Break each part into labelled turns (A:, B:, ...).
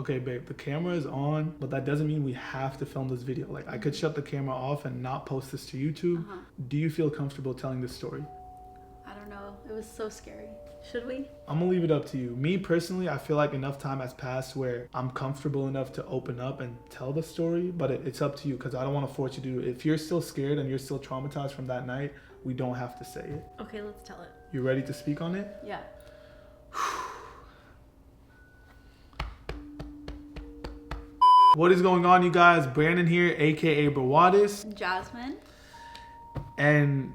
A: Okay, babe, the camera is on, but that doesn't mean we have to film this video. Like, I could shut the camera off and not post this to YouTube. Do you feel comfortable telling this story?
B: I don't know. It was so scary. Should we?
A: I'm gonna leave it up to you. Me personally, I feel like enough time has passed where I'm comfortable enough to open up and tell the story, but it's up to you because I don't want to force you to do it. If you're still scared and you're still traumatized from that night, we don't have to say it.
B: Okay, let's tell it.
A: You ready to speak on it?
B: Yeah.
A: What is going on, you guys? Brandon here, aka Brawadis.
B: Jasmine.
A: And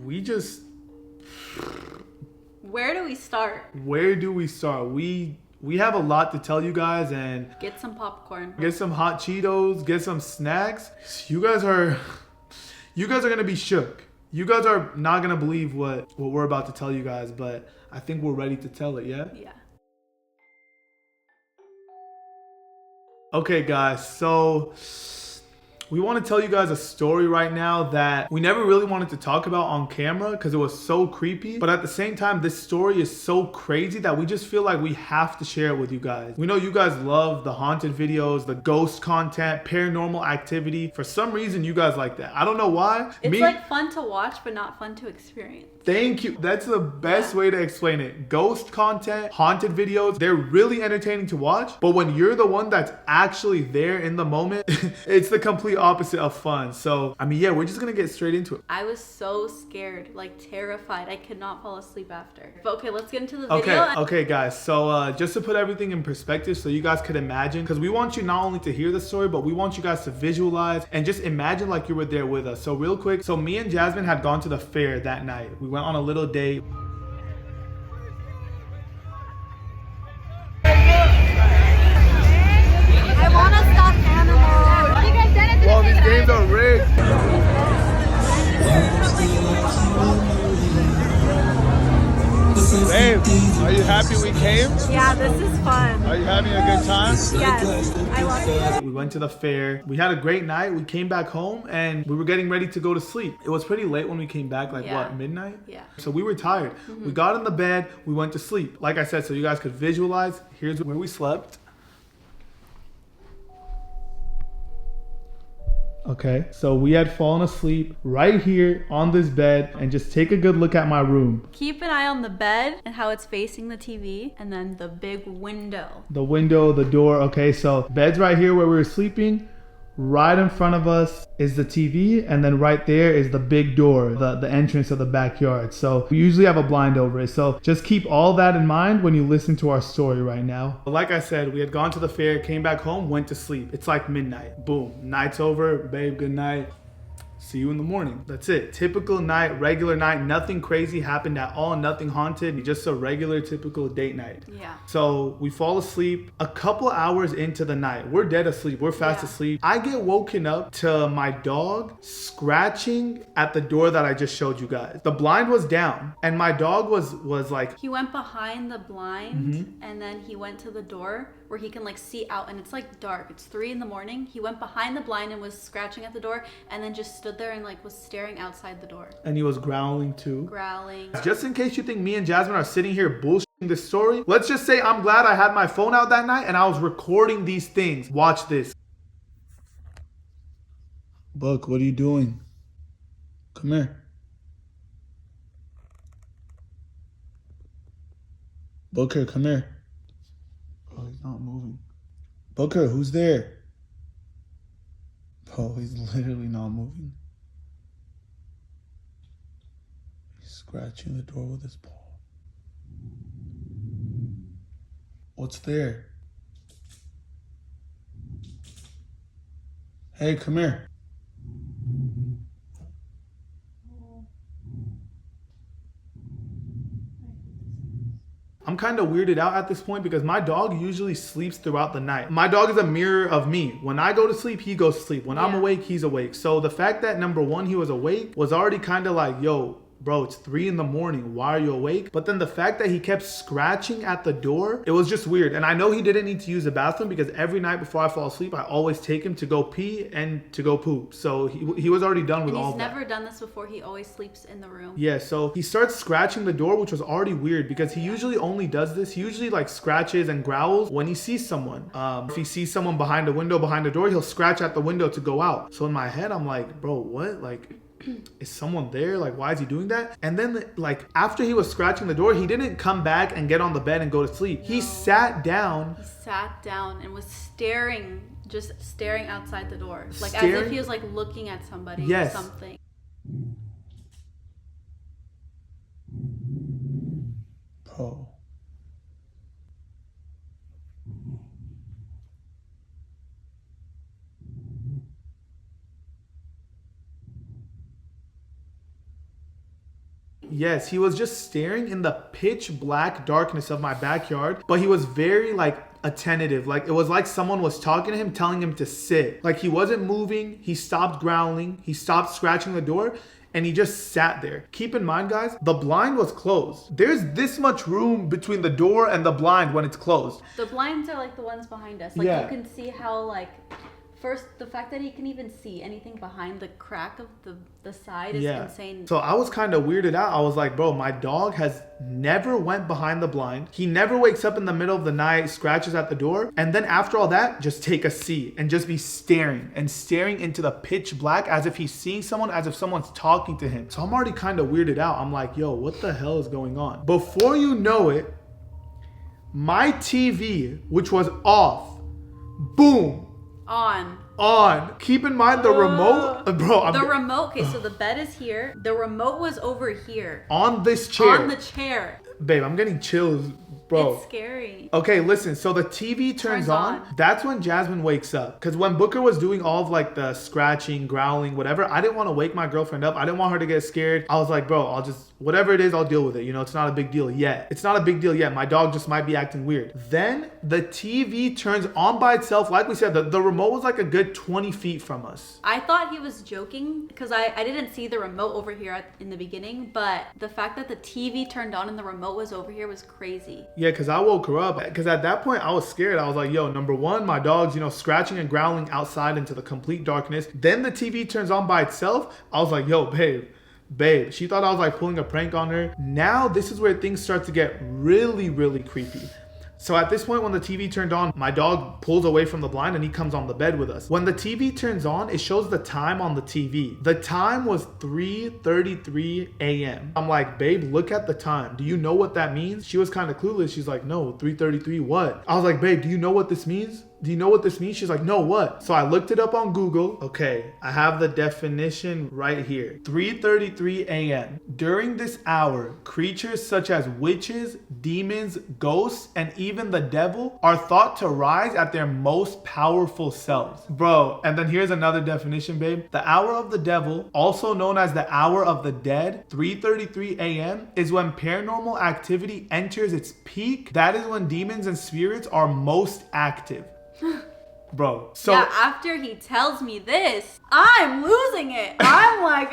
A: we just...
B: Where do we start?
A: Where do we start? We have a lot to tell you guys, and
B: Get some popcorn.
A: get some hot Cheetos, get some snacks. You guys are gonna be shook. You guys are not gonna believe what we're about to tell you guys, but I think we're ready to tell it, yeah?
B: Yeah.
A: Okay, guys, so we want to tell you guys a story right now that we never really wanted to talk about on camera because it was so creepy. But at the same time, this story is so crazy that we just feel like we have to share it with you guys. We know you guys love the haunted videos, the ghost content, paranormal activity. For some reason, you guys like that. I don't know why.
B: It's like fun to watch, but not fun to experience.
A: Thank you. That's the best way to explain it. Ghost content, haunted videos, they're really entertaining to watch. But when you're the one that's actually there in the moment, it's the complete opposite of fun. So, I mean, yeah, we're just gonna get straight into it.
B: I was so scared, like terrified. I could not fall asleep after. But okay, let's get into the video.
A: Okay, guys. So just to put everything in perspective so you guys could imagine, because we want you not only to hear the story, but we want you guys to visualize and just imagine like you were there with us. So real quick, so me and Jasmine had gone to the fair that night. We went on a little date.
B: I want to stop animals. You guys did it.
A: Well, these games are rigged. Babe, are you happy we came?
B: Yeah, this is fun.
A: Are you having a good time?
B: Yes, I love it.
A: We went to the fair. We had a great night. We came back home and we were getting ready to go to sleep. It was pretty late when we came back, like what, midnight?
B: Yeah.
A: So we were tired. We got in the bed, we went to sleep. Like I said, so you guys could visualize, here's where we slept. Okay, so we had fallen asleep right here on this bed, and just take a good look at my room.
B: Keep an eye on the bed and how it's facing the TV, and then the big window.
A: The window, the door. Okay, so bed's right here where we were sleeping. Right in front of us is the TV, and then right there is the big door, the entrance of the backyard. So we usually have a blind over it. So just keep all that in mind when you listen to our story right now. Like I said, we had gone to the fair, came back home, went to sleep. It's like midnight. Boom, night's over. Babe, good night. See you in the morning. That's it. Typical night, regular night. Nothing crazy happened at all. Nothing haunted. Just a regular, typical date night.
B: Yeah.
A: So we fall asleep a couple hours into the night. We're dead asleep. We're fast asleep. I get woken up to my dog scratching at the door that I just showed you guys. The blind was down and my dog was like...
B: He went behind the blind and then he went to the door where he can like see out, and it's like dark. It's 3 a.m. He went behind the blind and was scratching at the door and then just stood there and like was staring outside the door.
A: And he was growling too.
B: Growling.
A: Just in case you think me and Jasmine are sitting here bullshitting this story, let's just say I'm glad I had my phone out that night and I was recording these things. Watch this. Buck, what are you doing? Come here. Booker, come here. Oh, he's not moving. Booker, who's there? Oh, he's literally not moving. He's scratching the door with his paw. What's there? Hey, come here. I'm kind of weirded out at this point because my dog usually sleeps throughout the night. My dog is a mirror of me. When I go to sleep, he goes to sleep. When I'm awake, he's awake. So the fact that number one, he was awake was already kind of like, yo, bro, it's 3 in the morning. Why are you awake? But then the fact that he kept scratching at the door, it was just weird. And I know he didn't need to use the bathroom because every night before I fall asleep, I always take him to go pee and to go poop. So he was already done with all that.
B: He's never done this before. He always sleeps in the room.
A: Yeah, so he starts scratching the door, which was already weird because he usually only does this. He usually like scratches and growls when he sees someone. If he sees someone behind a window, behind the door, he'll scratch at the window to go out. So in my head, I'm like, bro, what? Like, is someone there? Like, why is he doing that? And then like after he was scratching the door, he didn't come back and get on the bed and go to sleep. He sat down.
B: He sat down and was just staring outside the door. Like as if he was like looking at somebody or something.
A: Oh. Yes, he was just staring in the pitch black darkness of my backyard, but he was very like attentive. Like it was like someone was talking to him, telling him to sit. Like he wasn't moving. He stopped growling. He stopped scratching the door. And he just sat there. Keep in mind, guys, the blind was closed. There's this much room between the door and the blind when it's closed.
B: The blinds are like the ones behind us. Like you can see how like, first, the fact that he can even see anything behind the crack of the side is insane.
A: So I was kind of weirded out. I was like, bro, my dog has never went behind the blind. He never wakes up in the middle of the night, scratches at the door. And then after all that, just take a seat and just be staring into the pitch black as if he's seeing someone, as if someone's talking to him. So I'm already kind of weirded out. I'm like, yo, what the hell is going on? Before you know it, my TV, which was off, boom, on. Keep in mind the remote, bro.
B: The remote. Okay, so the bed is here. The remote was over here.
A: On this chair.
B: On the chair.
A: Babe, I'm getting chills, bro.
B: It's scary.
A: Okay, listen. So the TV turns on. That's when Jasmine wakes up. Because when Booker was doing all of like the scratching, growling, whatever, I didn't want to wake my girlfriend up. I didn't want her to get scared. I was like, bro, I'll just, whatever it is, I'll deal with it. You know, it's not a big deal yet. It's not a big deal yet. My dog just might be acting weird. Then the TV turns on by itself. Like we said, the remote was like a good 20 feet from us.
B: I thought he was joking because I didn't see the remote over here in the beginning, but the fact that the TV turned on and the remote was over here was crazy.
A: Yeah, because I woke her up. Because at that point, I was scared. I was like, yo, number one, my dog's, you know, scratching and growling outside into the complete darkness. Then the TV turns on by itself. I was like, yo, babe. She thought I was like pulling a prank on her. Now this is where things start to get really, really creepy. So at this point, when the TV turned on, my dog pulls away from the blind and he comes on the bed with us. When the TV turns on, it shows the time on the TV. The time was 3:33 a.m. I'm like, babe, look at the time. Do you know what that means? She was kind of clueless. She's like, no, 3:33 what? I was like, babe, do you know what this means? Do you know what this means? She's like, no, what? So I looked it up on Google. Okay, I have the definition right here. 3:33 a.m. During this hour, creatures such as witches, demons, ghosts, and even the devil are thought to rise at their most powerful selves. Bro, and then here's another definition, babe. The hour of the devil, also known as the hour of the dead, 3:33 a.m. is when paranormal activity enters its peak. That is when demons and spirits are most active. Bro, so
B: yeah, after he tells me this, I'm losing it. I'm like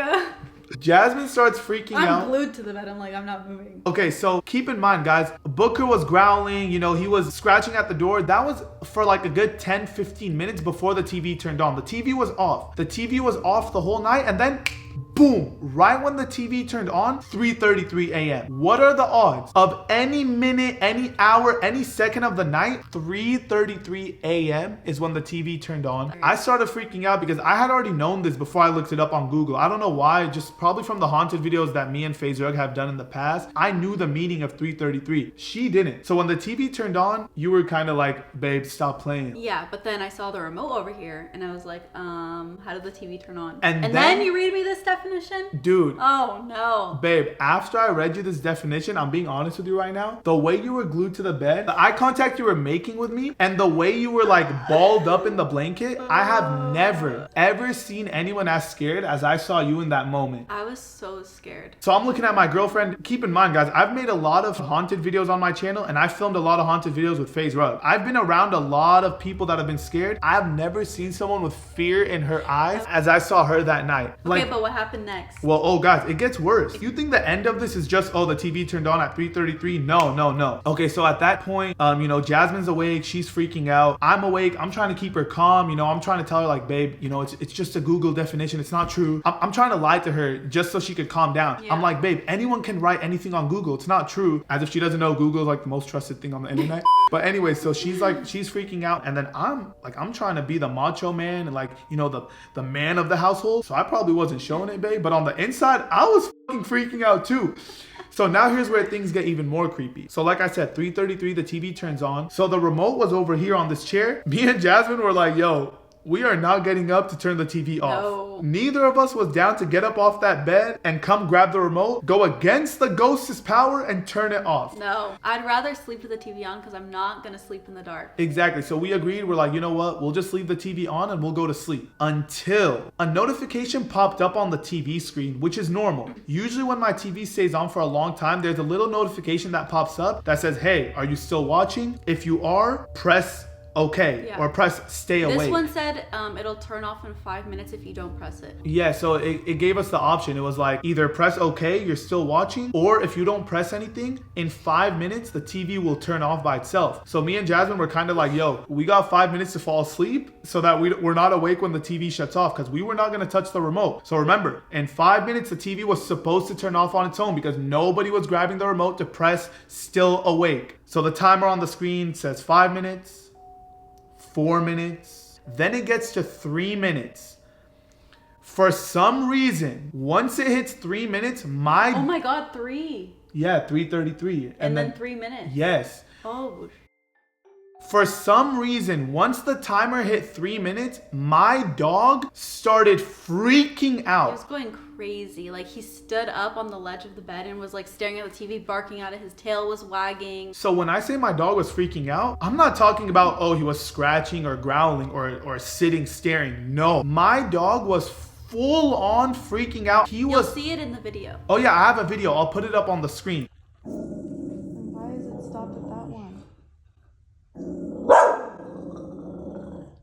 A: Jasmine starts freaking out.
B: I'm glued to the bed. I'm like, I'm not moving.
A: Okay, so keep in mind, guys, Booker was growling, you know, he was scratching at the door. That was for like a good 10-15 minutes before the TV turned on. The TV was off. The TV was off the whole night, and then boom, right when the TV turned on, 3:33 a.m. What are the odds of any minute, any hour, any second of the night, 3:33 a.m. is when the TV turned on? I started freaking out because I had already known this before I looked it up on Google. I don't know why, just probably from the haunted videos that me and FaZe Rug have done in the past. I knew the meaning of 3:33. She didn't. So when the TV turned on, you were kind of like, babe, stop playing.
B: Yeah, but then I saw the remote over here and I was like, how did the TV turn on?
A: And
B: then you read me this definition?
A: Dude.
B: Oh no.
A: Babe, after I read you this definition, I'm being honest with you right now. The way you were glued to the bed, the eye contact you were making with me, and the way you were like balled up in the blanket, I have never, ever seen anyone as scared as I saw you in that moment.
B: I was so scared.
A: So I'm looking at my girlfriend. Keep in mind, guys, I've made a lot of haunted videos on my channel, and I filmed a lot of haunted videos with FaZe Rug. I've been around a lot of people that have been scared. I've never seen someone with fear in her eyes as I saw her that night.
B: Okay, but what happened happened next?
A: Well, oh guys, it gets worse. You think the end of this is just, oh, the TV turned on at 3:33? No. Okay, so at that point, Jasmine's awake. She's freaking out. I'm awake. I'm trying to keep her calm. I'm trying to tell her like, babe, it's just a Google definition. It's not true. I'm trying to lie to her just so she could calm down. Yeah. I'm like, babe, anyone can write anything on Google. It's not true. As if she doesn't know Google is like the most trusted thing on the internet. But anyway, so she's freaking out, and then I'm trying to be the macho man and the man of the household. So I probably wasn't showing it, babe. But on the inside, I was fucking freaking out too. So now here's where things get even more creepy. So like I said, 3:33, the TV turns on. So the remote was over here on this chair. Me and Jasmine were like, yo, we are not getting up to turn the TV off.
B: No.
A: Neither of us was down to get up off that bed and come grab the remote, go against the ghost's power and turn it off.
B: No, I'd rather sleep with the TV on because I'm not going to sleep in the dark.
A: Exactly. So we agreed. We're like, you know what? We'll just leave the TV on and we'll go to sleep. Until a notification popped up on the TV screen, which is normal. Usually when my TV stays on for a long time, there's a little notification that pops up that says, hey, are you still watching? If you are, press okay, or press stay awake.
B: This one said it'll turn off in 5 minutes if you don't press it.
A: Yeah, so it gave us the option. It was like either press okay, you're still watching, or if you don't press anything, in 5 minutes, the TV will turn off by itself. So me and Jasmine were kind of like, yo, we got 5 minutes to fall asleep so that we're not awake when the TV shuts off, because we were not going to touch the remote. So remember, in 5 minutes, the TV was supposed to turn off on its own because nobody was grabbing the remote to press still awake. So the timer on the screen says 5 minutes, 4 minutes, then it gets to 3 minutes. For some reason, once it hits 3 minutes,
B: oh my god, 3.
A: Yeah, 3:33.
B: And then 3 minutes.
A: Yes.
B: Oh.
A: For some reason, once the timer hit 3 minutes, my dog started freaking out.
B: He was going crazy. Like, he stood up on the ledge of the bed and was like staring at the TV, barking at it. His tail was wagging.
A: So when I say my dog was freaking out, I'm not talking about, oh, he was scratching or growling or sitting staring. No, my dog was full on freaking out.
B: You'll see it in the video.
A: Oh yeah, I have a video. I'll put it up on the screen.
B: Why is it stopped at that one?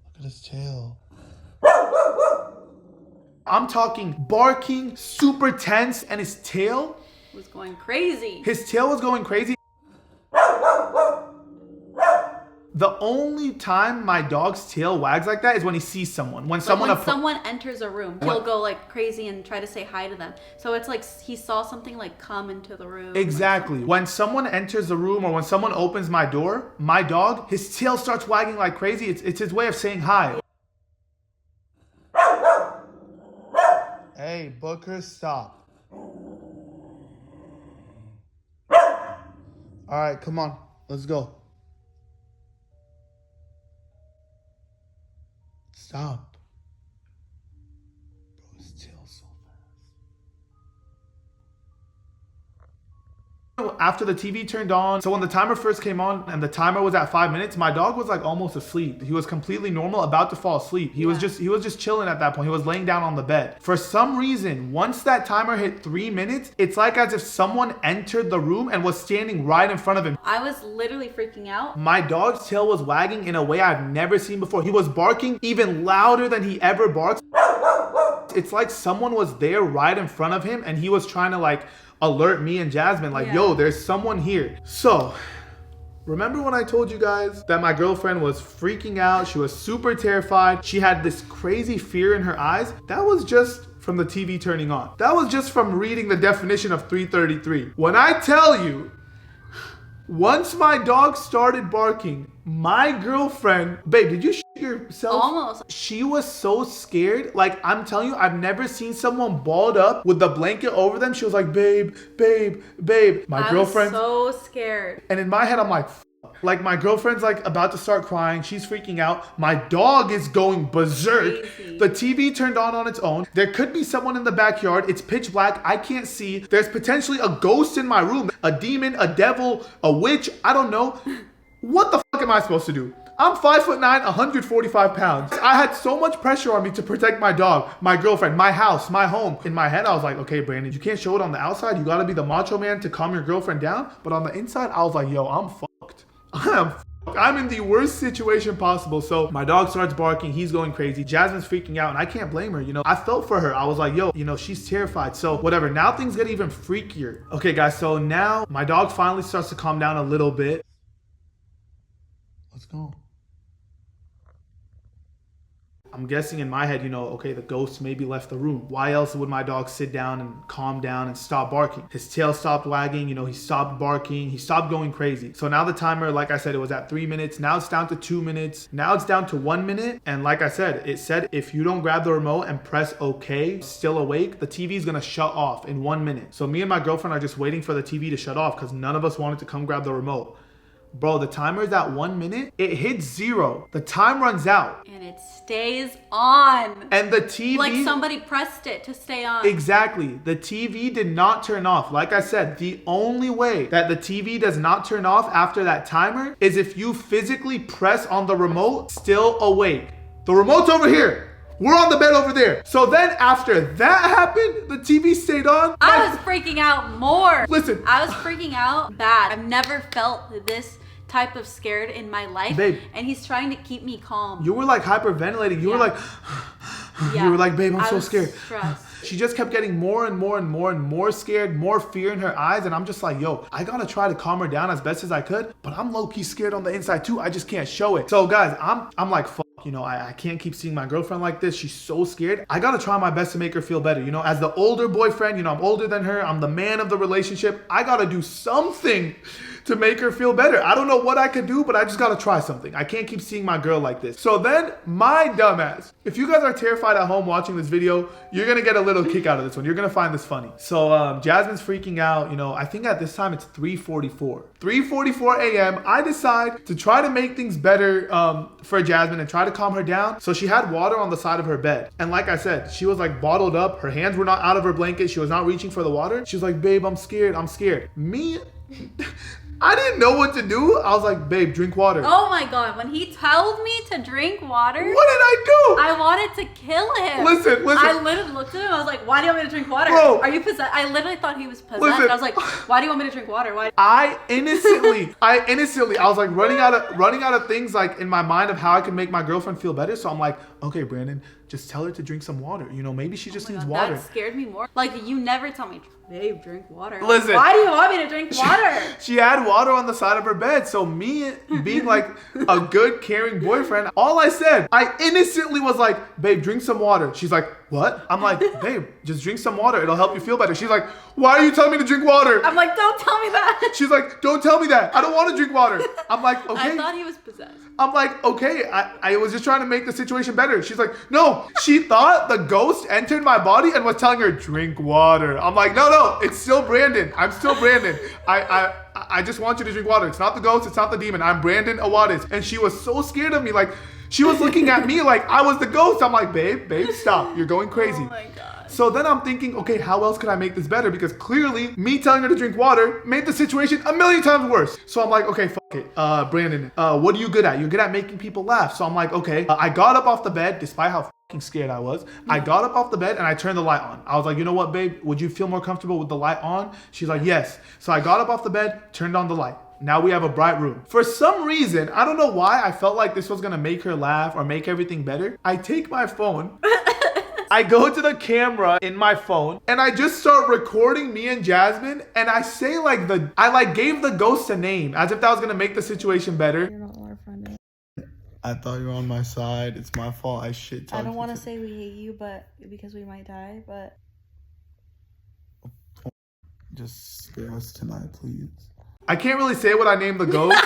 A: Look at his tail. I'm talking barking, super tense, and his tail
B: was going crazy.
A: His tail was going crazy. The only time my dog's tail wags like that is when he sees someone. When someone
B: enters a room, he'll go like crazy and try to say hi to them. So it's like he saw something like come into the room.
A: Exactly. When someone enters the room or when someone opens my door, my dog, his tail starts wagging like crazy. It's his way of saying hi. Hey, Booker, stop. All right, come on. Let's go. Stop. Bro, his tail's so fast. After the TV turned on, so when the timer first came on and the timer was at 5 minutes, my dog was like almost asleep. He was completely normal, about to fall asleep. He was just chilling at that point. He was laying down on the bed. For some reason, once that timer hit 3 minutes, it's like as if someone entered the room and was standing right in front of him.
B: I was literally freaking out.
A: My dog's tail was wagging in a way I've never seen before. He was barking even louder than he ever barks. It's like someone was there right in front of him and he was trying to like alert me and Jasmine like, yo, there's someone here. So remember when I told you guys that my girlfriend was freaking out? She was super terrified. She had this crazy fear in her eyes. That was just from the TV turning on. That was just from reading the definition of 3:33. When I tell you, once my dog started barking, my girlfriend, babe, did you shit yourself?
B: Almost.
A: She was so scared. Like, I'm telling you, I've never seen someone balled up with the blanket over them. She was like, babe, babe, babe. My girlfriend.
B: I was so scared.
A: And in my head, I'm like, like my girlfriend's like about to start crying. She's freaking out. My dog is going berserk.
B: Crazy.
A: The TV turned on its own. There could be someone in the backyard. It's pitch black. I can't see. There's potentially a ghost in my room. A demon, a devil, a witch. I don't know. What the fuck am I supposed to do? I'm 5'9", 145 pounds. I had so much pressure on me to protect my dog, my girlfriend, my house, my home. In my head, I was like, okay, Brandon, you can't show it on the outside. You gotta be the macho man to calm your girlfriend down. But on the inside, I was like, yo, I'm fucked. I am I'm in the worst situation possible. So my dog starts barking. He's going crazy. Jasmine's freaking out, and I can't blame her. You know, I felt for her. I was like, yo, you know, she's terrified. So whatever. Now things get even freakier. Okay, guys. So now my dog finally starts to calm down a little bit. Let's go. I'm guessing in my head, you know, okay, the ghost maybe left the room. Why else would my dog sit down and calm down and stop barking? His tail stopped wagging, you know, he stopped barking, he stopped going crazy. So now the timer, like I said, it was at 3 minutes. Now it's down to 2 minutes. Now it's down to 1 minute. And like I said, it said if you don't grab the remote and press OK, still awake, the TV is gonna shut off in 1 minute. So me and my girlfriend are just waiting for the TV to shut off because none of us wanted to come grab the remote. Bro, the timer is at 1 minute. It hits 0. The time runs out.
B: And it stays on.
A: And the TV...
B: like somebody pressed it to stay on.
A: Exactly. The TV did not turn off. Like I said, the only way that the TV does not turn off after that timer is if you physically press on the remote, still awake. The remote's over here. We're on the bed over there. So then after that happened, the TV stayed on.
B: I was freaking out more.
A: Listen.
B: I was freaking out bad. I've never felt this type of scared in my life.
A: Babe.
B: And he's trying to keep me calm.
A: You were like hyperventilating. You were like,
B: yeah.
A: You were like, babe, I'm so scared.
B: Stressed.
A: She just kept getting more and more and more and more scared, more fear in her eyes. And I'm just like, yo, I gotta try to calm her down as best as I could, but I'm low-key scared on the inside too. I just can't show it. So guys, I'm like, fuck, you know, I can't keep seeing my girlfriend like this. She's so scared. I gotta try my best to make her feel better. You know, as the older boyfriend, you know, I'm older than her. I'm the man of the relationship. I gotta do something to make her feel better. I don't know what I could do, but I just gotta try something. I can't keep seeing my girl like this. So then my dumbass, if you guys are terrified at home watching this video, you're gonna get a little kick out of this one. You're gonna find this funny. So Jasmine's freaking out. You know, I think at this time it's 3:44. 3:44 a.m. I decide to try to make things better for Jasmine and try to calm her down. So she had water on the side of her bed. And like I said, she was like bottled up. Her hands were not out of her blanket. She was not reaching for the water. She was like, babe, I'm scared. I'm scared. Me... I didn't know what to do. I was like, babe, drink water.
B: Oh my God, when he told me to drink water.
A: What did I do?
B: I wanted to kill him.
A: Listen.
B: I literally looked at him. I was like, why do you want me to drink water?
A: Bro.
B: Are you possessed? I literally thought he was possessed.
A: Listen.
B: I was like, why do you want me to drink water? Why?
A: I innocently, I was like running out of things like in my mind of how I could make my girlfriend feel better. So I'm like, okay, Brandon, just tell her to drink some water. You know, maybe she just needs water.
B: That scared me more. Like, you never tell me, babe, drink water.
A: Listen.
B: Why do you want me to drink water?
A: She had water on the side of her bed. So me being like a good, caring boyfriend, all I said, I innocently was like, babe, drink some water. She's like, what? I'm like, babe, just drink some water. It'll help you feel better. She's like, why are you telling me to drink water?
B: I'm like, don't tell me that.
A: She's like, don't tell me that. I don't want to drink water. I'm like, okay.
B: I thought he was possessed.
A: I'm like, okay, I was just trying to make the situation better. She's like, no, she thought the ghost entered my body and was telling her, drink water. I'm like, no, it's still Brandon. I'm still Brandon. I just want you to drink water. It's not the ghost. It's not the demon. I'm Brandon Brawadis. And she was so scared of me. Like, she was looking at me like I was the ghost. I'm like, babe, stop. You're going crazy.
B: Oh my God.
A: So then I'm thinking, okay, how else could I make this better? Because clearly me telling her to drink water made the situation a million times worse. So I'm like, okay, fuck it. Brandon, what are you good at? You're good at making people laugh. So I'm like, okay. I got up off the bed, despite how fucking scared I was. I got up off the bed and I turned the light on. I was like, you know what, babe? Would you feel more comfortable with the light on? She's like, yes. So I got up off the bed, turned on the light. Now we have a bright room. For some reason, I don't know why I felt like this was gonna make her laugh or make everything better. I take my phone, I go to the camera in my phone, and I just start recording me and Jasmine, and I say I gave the ghost a name, as if that was gonna make the situation better.
C: You're not our friend.
A: I thought you were on my side. It's my fault. I shit talked.
C: I don't want to say we hate you, but because we might die, but
A: just spare us tonight, please. I can't really say what I named the ghost,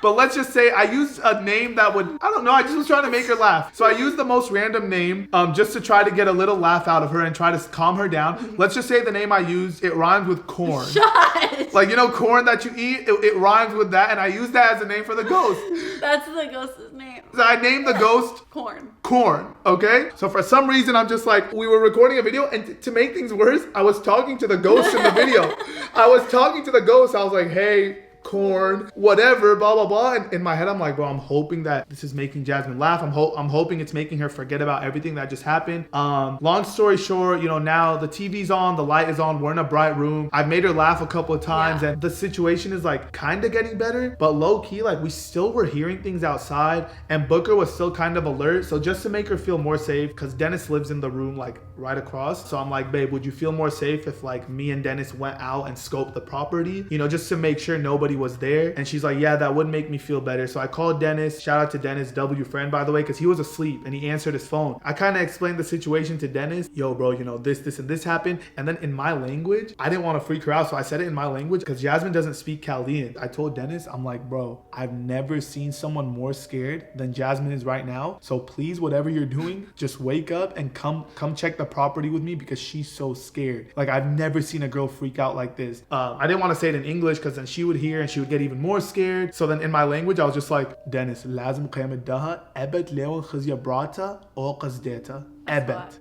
A: but let's just say I used a name that would, I don't know, I just was trying to make her laugh. So I used the most random name just to try to get a little laugh out of her and try to calm her down. Let's just say the name I used, it rhymes with corn.
B: Shut!
A: Like, you know, corn that you eat, it rhymes with that, and I used that as a name for the ghost.
B: That's the ghost's name.
A: So I named the ghost Corn, okay? So for some reason, I'm just like, we were recording a video, and to make things worse, I was talking to the ghost in the video. I was talking to the ghost. I was like, hey, corn, whatever, blah, blah, blah. And in my head, I'm like, bro, I'm hoping that this is making Jasmine laugh. I'm hoping it's making her forget about everything that just happened. Long story short, now the TV's on, the light is on, we're in a bright room. I've made her laugh a couple of times and the situation is like kind of getting better, but low key, like we still were hearing things outside and Booker was still kind of alert. So just to make her feel more safe, because Dennis lives in the room like right across. So I'm like, babe, would you feel more safe if like me and Dennis went out and scoped the property, just to make sure nobody was there? And she's like, yeah, that would make me feel better. So I called Dennis. Shout out to Dennis, W friend, by the way, because he was asleep and he answered his phone. I kind of explained the situation to Dennis. Yo, bro, this and this happened. And then in my language, I didn't want to freak her out. So I said it in my language because Jasmine doesn't speak Chaldean. I told Dennis, I'm like, bro, I've never seen someone more scared than Jasmine is right now. So please, whatever you're doing, just wake up and come check the property with me because she's so scared. Like I've never seen a girl freak out like this. I didn't want to say it in English because then she would hear and she would get even more scared. So then in my language, I was just like, Dennis, لازم قيام الدها أبد لو خزي براتا أو قصديتا.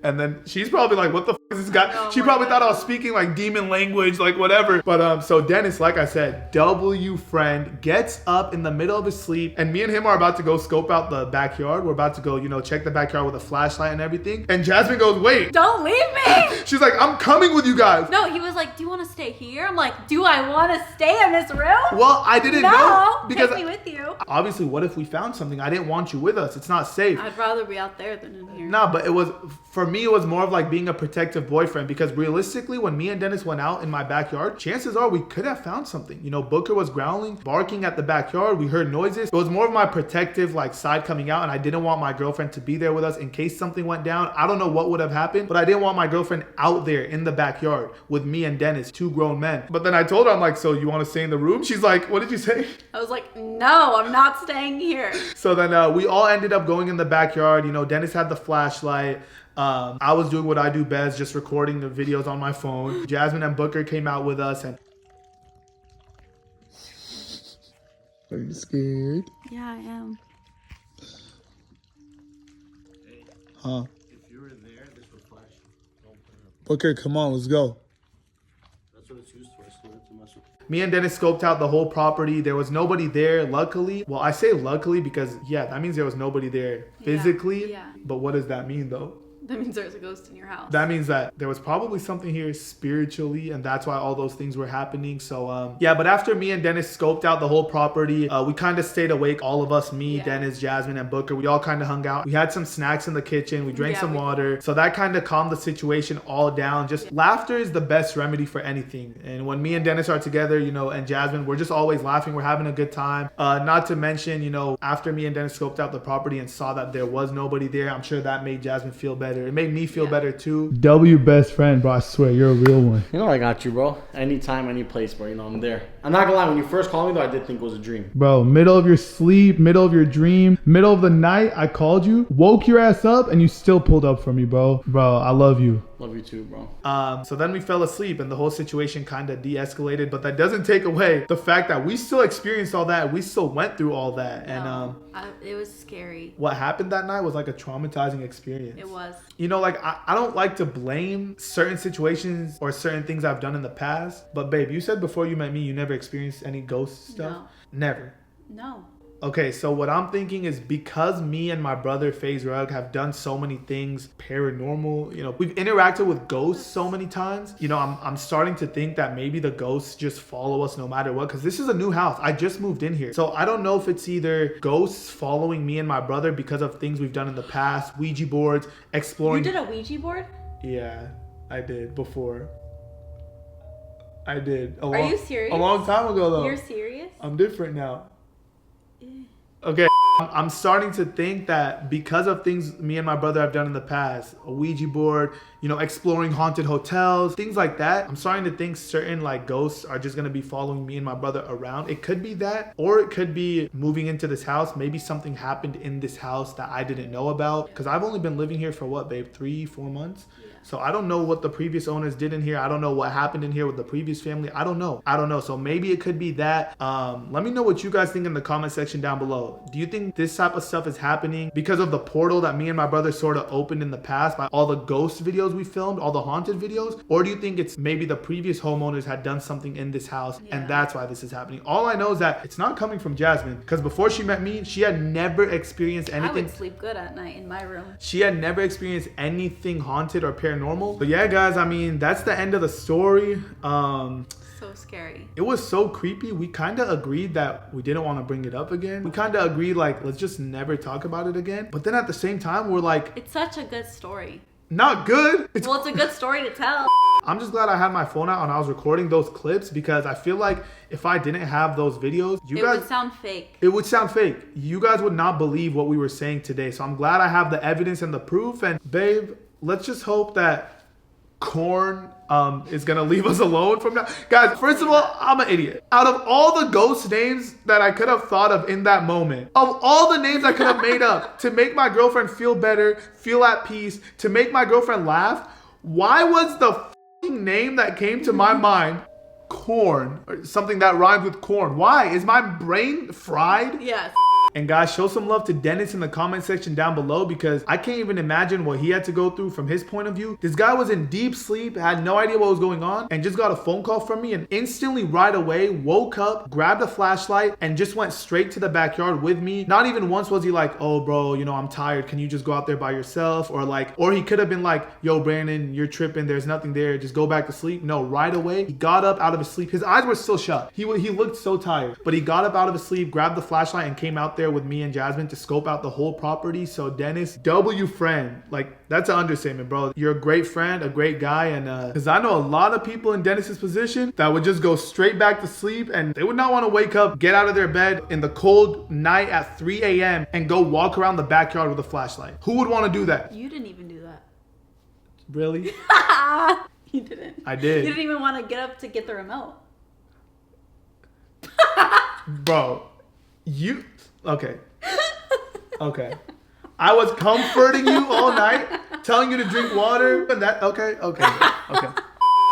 A: And then she's probably like, what the f is this guy? She probably thought I was speaking like demon language, like whatever. But so Dennis, like I said, W friend, gets up in the middle of his sleep and me and him are about to go scope out the backyard. We're about to go, check the backyard with a flashlight and everything. And Jasmine goes, wait.
B: Don't leave me.
A: She's like, I'm coming with you guys.
B: No, he was like, do you want to stay here? I'm like, do I want to stay in this room?
A: Well, I didn't know.
B: Because take me with you.
A: Obviously, what if we found something? I didn't want you with us. It's not safe.
B: I'd rather be out there than in here.
A: Nah, but for me, it was more of like being a protective boyfriend because realistically, when me and Dennis went out in my backyard, chances are we could have found something. Booker was growling, barking at the backyard. We heard noises. It was more of my protective like side coming out and I didn't want my girlfriend to be there with us in case something went down. I don't know what would have happened, but I didn't want my girlfriend out there in the backyard with me and Dennis, two grown men. But then I told her, I'm like, so you want to stay in the room? She's like, what did you say?
B: I was like, no, I'm not staying here.
A: So then we all ended up going in the backyard. Dennis had the flashlight. I was doing what I do best, just recording the videos on my phone. Jasmine and Booker came out with us and... Are you scared?
B: Yeah, I am.
A: Huh? If you were there, this would flash. Booker, come on, let's go. That's what it's used for. Me and Dennis scoped out the whole property. There was nobody there, luckily. Well, I say luckily because, yeah, that means there was nobody there physically.
B: Yeah.
A: But what does that mean, though?
B: That means there's a ghost in your house.
A: That means that there was probably something here spiritually, and that's why all those things were happening. So, yeah, but after me and Dennis scoped out the whole property, we kind of stayed awake. All of us, me, Dennis, Jasmine, and Booker, we all kind of hung out. We had some snacks in the kitchen. We drank some water. So that kind of calmed the situation all down. Just laughter is the best remedy for anything. And when me and Dennis are together, and Jasmine, we're just always laughing. We're having a good time. Not to mention, after me and Dennis scoped out the property and saw that there was nobody there, I'm sure that made Jasmine feel better. It made me feel better too. W best friend, bro. I swear, you're a real one.
D: I got you, bro. Anytime, any place, bro. I'm there. I'm not gonna lie, when you first called me though, I did think it was a dream.
A: Bro, middle of your sleep, middle of your dream, middle of the night, I called you, woke your ass up, and you still pulled up for me, bro. Bro, I love you.
D: Love you too, bro.
A: So then we fell asleep and the whole situation kind of de-escalated, but that doesn't take away the fact that we still experienced all that. We still went through all that.
B: No, it was scary.
A: What happened that night was like a traumatizing experience.
B: It was.
A: I don't like to blame certain situations or certain things I've done in the past, but babe, you said before you met me, you never experienced any ghost stuff?
B: No.
A: Never?
B: No.
A: Okay, so what I'm thinking is because me and my brother FaZe Rug have done so many things paranormal, we've interacted with ghosts so many times, I'm starting to think that maybe the ghosts just follow us no matter what, because this is a new house. I just moved in here. So I don't know if it's either ghosts following me and my brother because of things we've done in the past, Ouija boards, exploring.
B: You did a Ouija board?
A: Yeah, I did before. I did.
B: Are you serious?
A: A long time ago though.
B: You're serious?
A: I'm different now. Okay, I'm starting to think that because of things me and my brother have done in the past, a Ouija board, exploring haunted hotels, things like that, I'm starting to think certain like ghosts are just going to be following me and my brother around. It could be that, or it could be moving into this house. Maybe something happened in this house that I didn't know about, because I've only been living here for what, babe, 3-4 months?
B: Yeah.
A: So I don't know what the previous owners did in here. I don't know what happened in here with the previous family. I don't know. So maybe it could be that. Let me know what you guys think in the comment section down below. Do you think this type of stuff is happening because of the portal that me and my brother sort of opened in the past by all the ghost videos we filmed, all the haunted videos? Or do you think it's maybe the previous homeowners had done something in this house and that's why this is happening? All I know is that it's not coming from Jasmine, because before she met me, she had never experienced anything.
B: I would sleep good at night in my room.
A: She had never experienced anything haunted or paranormal. But yeah, guys, I mean, that's the end of the story.
B: So scary.
A: It was so creepy. We kind of agreed that we didn't want to bring it up again. We kind of agreed, like, let's just never talk about it again. But then at the same time, we're like,
B: it's such a good story.
A: Not good.
B: It's a good story to tell.
A: I'm just glad I had my phone out and I was recording those clips, because I feel like if I didn't have those videos,
B: it would sound fake.
A: It would sound fake. You guys would not believe what we were saying today. So I'm glad I have the evidence and the proof. And babe, let's just hope that Corn is gonna leave us alone from now. Guys, first of all, I'm an idiot. Out of all the ghost names that I could have thought of in that moment, of all the names I could have made up to make my girlfriend feel better, feel at peace, to make my girlfriend laugh, why was the f***ing name that came to my mind Corn, or something that rhymed with corn? Why? Is my brain fried?
B: Yes.
A: And guys, show some love to Dennis in the comment section down below, because I can't even imagine what he had to go through from his point of view. This guy was in deep sleep, had no idea what was going on, and just got a phone call from me, and instantly right away woke up, grabbed a flashlight, and just went straight to the backyard with me. Not even once was he like, oh bro, you know, I'm tired, can you just go out there by yourself? Or he could have been like, yo Brandon, you're tripping, there's nothing there, just go back to sleep. No, right away he got up out of his sleep. His eyes were still shut. He looked so tired, but he got up out of his sleep, grabbed the flashlight, and came out there with me and Jasmine to scope out the whole property. So Dennis, W friend, like, that's an understatement, bro. You're a great friend, a great guy. And because I know a lot of people in Dennis's position that would just go straight back to sleep, and they would not want to wake up, get out of their bed in the cold night at 3 a.m. and go walk around the backyard with a flashlight. Who would want to do that?
B: You didn't even do that.
A: Really?
B: You didn't.
A: I did.
B: You didn't even want to get up to get the remote.
A: Bro, okay. Okay. I was comforting you all night, telling you to drink water, and that, okay.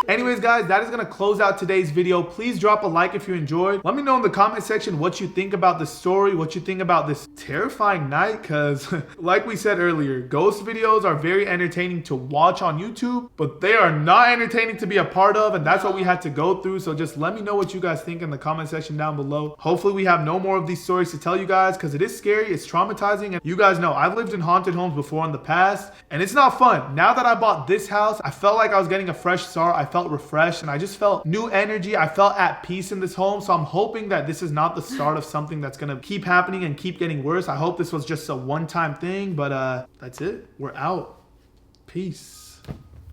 A: Anyways, guys, that is going to close out today's video. Please drop a like if you enjoyed. Let me know in the comment section what you think about this story, what you think about this terrifying night, because like we said earlier, ghost videos are very entertaining to watch on YouTube, but they are not entertaining to be a part of, and that's what we had to go through. So just let me know what you guys think in the comment section down below. Hopefully we have no more of these stories to tell you guys, because it is scary, it's traumatizing, and you guys know I've lived in haunted homes before in the past, and it's not fun. Now that I bought this house, I felt like I was getting a fresh start. I felt refreshed, and I just felt new energy. I felt at peace in this home. So I'm hoping that this is not the start of something that's gonna keep happening and keep getting worse. I hope this was just a one-time thing, but that's it. We're out. Peace.